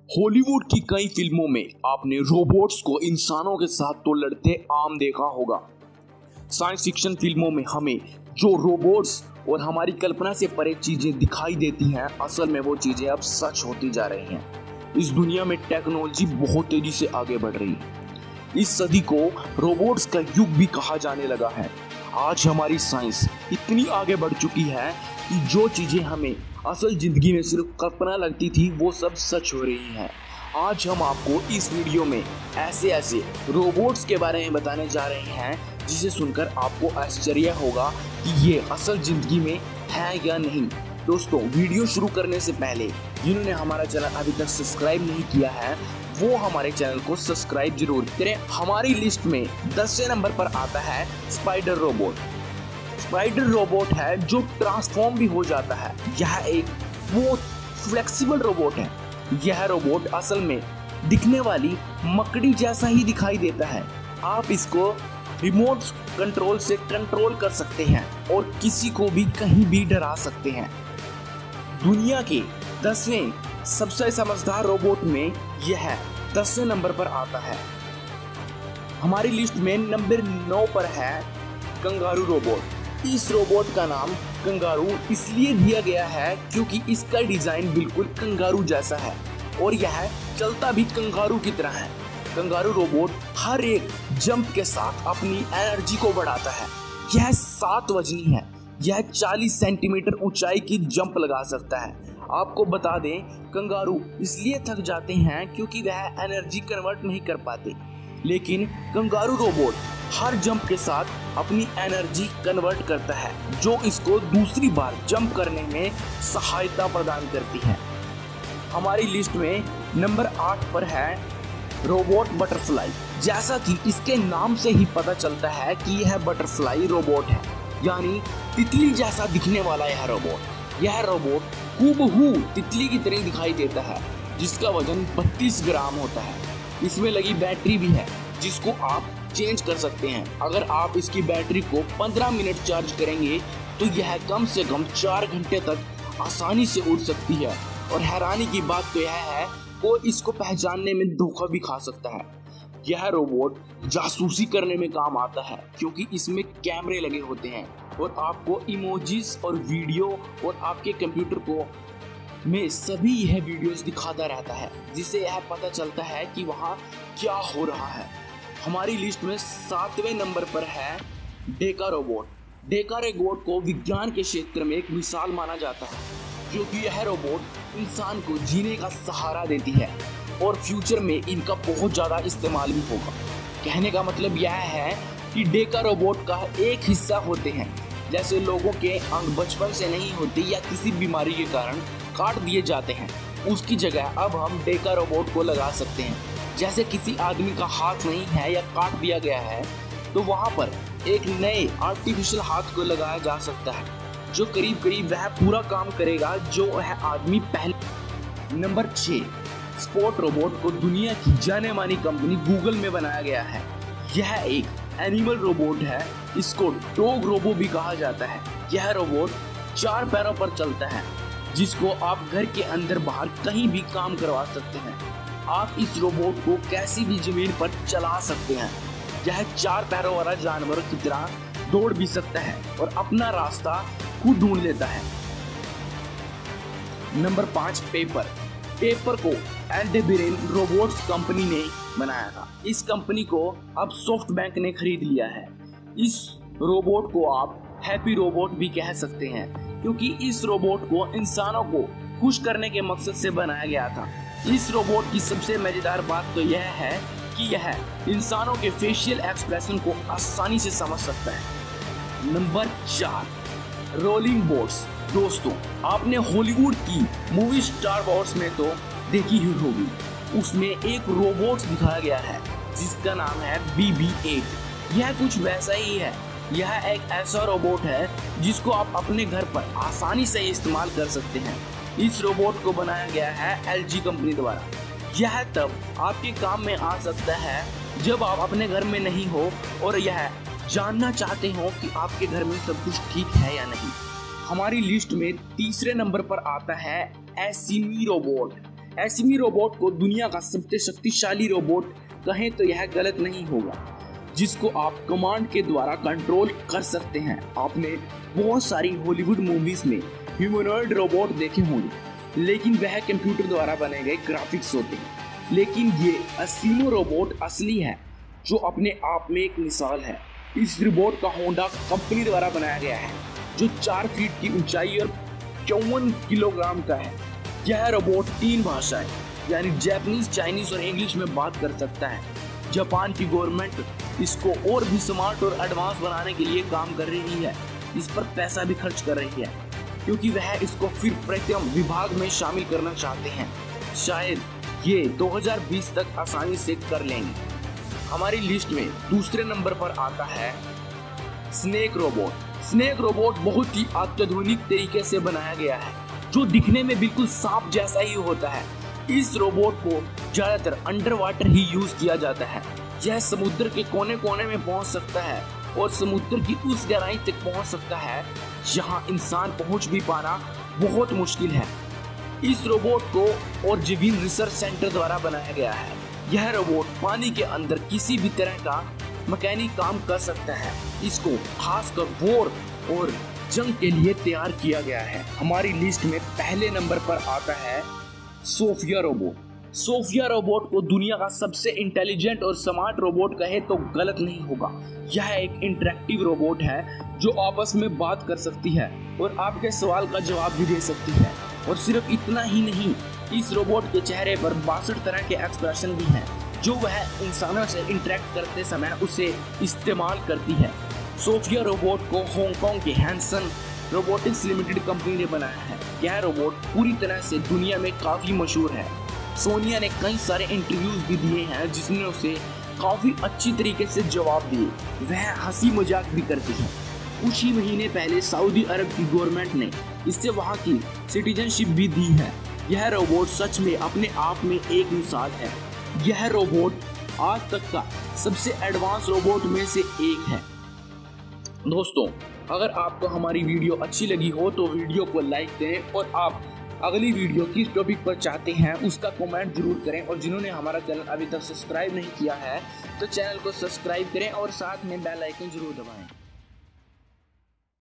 Hollywood की कई फिल्मों में आपने रोबोट्स को इंसानों के साथ तो लड़ते आम देखा होगा। साइंस फिक्शन फिल्मों में हमें जो रोबोट्स और हमारी कल्पना से परे चीजें दिखाई देती हैं, असल में वो चीजें अब सच होती जा रही हैं। इस दुनिया में टेक्नोलॉजी बहुत तेजी से आगे बढ़ रही है। इस सदी को रोबोट्स का युग भी कहा जाने लगा है। आज हमारी साइंस इतनी आगे बढ़ चुकी है कि जो चीजें हमें असल जिंदगी में सिर्फ कल्पना लगती थी वो सब सच हो रही हैं। आज हम आपको इस वीडियो में ऐसे रोबोट्स के बारे में बताने जा रहे हैं जिसे सुनकर आपको आश्चर्य होगा कि ये असल जिंदगी में है या नहीं। दोस्तों, वीडियो शुरू करने से पहले जिन्होंने हमारा चैनल अभी तक सब्सक्राइब नहीं किया है वो हमारे चैनल को सब्सक्राइब जरूर करें। हमारी लिस्ट में 10वें नंबर पर आता है स्पाइडर रोबोट। स्पाइडर रोबोट है जो ट्रांसफॉर्म भी हो जाता है। यह एक वो फ्लेक्सिबल रोबोट है। यह रोबोट असल में दिखने वाली मकड़ी जैसा ही दिखाई देता है। आप इसको रिमोट कंट्रोल से कंट्रोल कर सकते हैं और किसी को भी कहीं भी डरा सकते हैं। दुनिया के 10वें सबसे समझदार रोबोट में यह 10वें नंबर पर आता है। हमारी लिस्ट में नंबर 9 पर है कंगारू रोबोट। इस रोबोट का नाम कंगारू इसलिए दिया गया है क्योंकि इसका डिजाइन बिल्कुल कंगारू जैसा है और यह चलता भी कंगारू की तरह है। कंगारू रोबोट हर एक जंप के साथ अपनी एनर्जी को बढ़ाता है। यह 7 वजनी है। यह 40 सेंटीमीटर ऊंचाई की जंप लगा सकता है। आपको बता दें, कंगारू इसलिए थक जाते हैं क्योंकि वह एनर्जी कन्वर्ट नहीं कर पाते, लेकिन कंगारू रोबोट हर जंप के साथ अपनी एनर्जी कन्वर्ट करता है जो इसको दूसरी बार जंप करने में सहायता प्रदान करती है। हमारी लिस्ट में नंबर 8 पर है रोबोट बटरफ्लाई। जैसा कि इसके नाम से ही पता चलता है कि यह बटरफ्लाई रोबोट है, यानी तितली जैसा दिखने वाला यह रोबोट। यह रोबोट हूबहू तितली की तरह दिखाई देता है, जिसका वजन 32 ग्राम होता है। इसमें लगी बैटरी भी है जिसको आप चेंज कर सकते हैं। अगर आप इसकी बैटरी को 15 मिनट चार्ज करेंगे तो यह कम से कम 4 घंटे तक आसानी से उड़ सकती है। और हैरानी की बात तो यह है कोई इसको पहचानने में धोखा भी खा सकता है। यह रोबोट जासूसी करने में काम आता है क्योंकि इसमें कैमरे लगे होते हैं और आपको इमोजीज और वीडियो और आपके कंप्यूटर को में सभी यह वीडियोस दिखाता रहता है, जिससे यह पता चलता है कि वहाँ क्या हो रहा है। हमारी लिस्ट में 7वें नंबर पर है डेका रोबोट। डेका रोबोट को विज्ञान के क्षेत्र में एक मिसाल माना जाता है क्योंकि यह रोबोट इंसान को जीने का सहारा देती है और फ्यूचर में इनका बहुत ज़्यादा इस्तेमाल भी होगा। कहने का मतलब यह है कि डेका रोबोट का एक हिस्सा होते हैं, जैसे लोगों के अंग बचपन से नहीं होते या किसी बीमारी के कारण काट दिए जाते हैं, उसकी जगह अब हम डेका रोबोट को लगा सकते हैं। जैसे किसी आदमी का हाथ नहीं है या काट दिया गया है तो वहाँ पर एक नए आर्टिफिशियल हाथ को लगाया जा सकता है जो करीब करीब वह पूरा काम करेगा जो वह आदमी पहले। नंबर 6, स्पॉट रोबोट को दुनिया की जाने मानी कंपनी गूगल में बनाया गया है। यह एक एनिमल रोबोट है। इसको डॉग रोबो भी कहा जाता है। यह रोबोट 4 पैरों पर चलता है जिसको आप घर के अंदर बाहर कहीं भी काम करवा सकते हैं। आप इस रोबोट को कैसी भी जमीन पर चला सकते हैं। यह 4 पैरों वाला जानवर की तरह दौड़ भी सकता है और अपना रास्ता खुद ढूंढ लेता है। नंबर 5, पेपर को एल्डेबरेन रोबोट्स कंपनी ने बनाया था। इस कंपनी को अब सॉफ्टबैंक ने खरीद लिया है। इस रोबोट को आप हैप्पी रोबोट भी कह सकते हैं क्योंकि इस रोबोट को इंसानों को खुश करने के मकसद से बनाया गया था। इस रोबोट की सबसे मजेदार बात तो यह है कि यह इंसानों के फेशियल एक्सप्रेशन को आसानी से समझ सकता है। Number 4, rolling boats. दोस्तों, आपने हॉलीवुड की मूवी स्टार वॉर्स में तो देखी ही होगी। उसमें एक रोबोट दिखाया गया है जिसका नाम है BB-8। यह कुछ वैसा ही है। यह एक ऐसा रोबोट है जिसको आप अपने घर पर आसानी से इस्तेमाल कर सकते हैं। इस रोबोट को बनाया गया है LG कंपनी द्वारा। यह तब आपके काम में आ सकता है जब आप अपने घर में नहीं हो और यह जानना चाहते हो कि आपके घर में सब कुछ ठीक है या नहीं। हमारी लिस्ट में 3रे नंबर पर आता है एसिमी रोबोट। एसिमी रोबोट को दुनिया का सबसे शक्तिशाली रोबोट कहें तो यह गलत नहीं होगा, जिसको आप कमांड के द्वारा कंट्रोल कर सकते हैं। आपने बहुत सारी हॉलीवुड मूवीज में ह्यूमनॉइड रोबोट देखे होंगे, लेकिन वह कंप्यूटर द्वारा बने गए ग्राफिक्स होते हैं। लेकिन ये एसिमी रोबोट असली है, जो अपने आप में एक मिसाल है। इस रोबोट का होंडा कंपनी द्वारा बनाया गया है, जो 4 फीट की ऊंचाई और 54 किलोग्राम का है। यह रोबोट 3 भाषाएं यानी जापानीज, चाइनीज और इंग्लिश में बात कर सकता है। जापान की गवर्नमेंट इसको और भी स्मार्ट और एडवांस बनाने के लिए काम कर रही है। इस पर पैसा भी खर्च कर रही है, क्योंकि वह इसको फिर प्रत्यम विभाग में शामिल करना चाहते हैं। शायद ये 2020 तक आसानी से कर लेंगे। हमारी लिस्ट में दूसरे नंबर पर आता है स्नेक रोबोट। स्नेक रोबोट बहुत ही अत्याधुनिक तरीके से बनाया गया है, जो दिखने में बिल्कुल सांप जैसा ही होता है। इस रोबोट को ज्यादातर अंडर वाटर ही यूज किया जाता है। यह समुद्र के कोने कोने में पहुंच सकता है और समुद्र की उस गहराई तक पहुंच सकता है जहां इंसान पहुंच भी पाना बहुत मुश्किल है। इस रोबोट को ऑर्जिविन रिसर्च सेंटर द्वारा बनाया गया है। यह रोबोट पानी के अंदर किसी भी तरह का मैकेनिक काम कर सकता है। इसको खासकर वॉर और जंग के लिए तैयार किया गया है। हमारी लिस्ट में पहले नंबर पर आता है सोफिया रोबोट। सोफिया रोबोट को दुनिया का सबसे इंटेलिजेंट और स्मार्ट रोबोट कहे तो गलत नहीं होगा। यह एक इंटरेक्टिव रोबोट है जो आपस में बात कर सकती है और आपके सवाल का जवाब भी दे सकती है। और सिर्फ इतना ही नहीं, इस रोबोट के चेहरे पर 62 तरह के एक्सप्रेशन भी हैं, जो वह इंसानों से इंटरेक्ट करते समय उसे इस्तेमाल करती है। सोफिया रोबोट को हांगकांग के हैंसन रोबोटिक्स लिमिटेड कंपनी ने बनाया है। यह रोबोट पूरी तरह से दुनिया में काफी मशहूर है। सोनिया ने कई सारे इंटरव्यूज भी दिए हैं, जिसने उसे काफी अच्छी तरीके से जवाब दिए। वह हंसी मजाक भी करती है। कुछ ही महीने पहले सऊदी अरब की गवर्नमेंट ने इससे वहां की सिटीजनशिप भी दी है। यह रोबोट सच में अपने आप में एक मिसाल है। यह रोबोट आज तक का सबसे एडवांस रोबोट में से एक है। दोस्तों, अगर आपको हमारी वीडियो अच्छी लगी हो तो वीडियो को लाइक करें, और आप अगली वीडियो किस टॉपिक पर चाहते हैं उसका कमेंट जरूर करें। और जिन्होंने हमारा चैनल अभी तक सब्सक्राइब नहीं किया है तो चैनल को सब्सक्राइब करें और साथ में बेल आइकन जरूर दबाएं।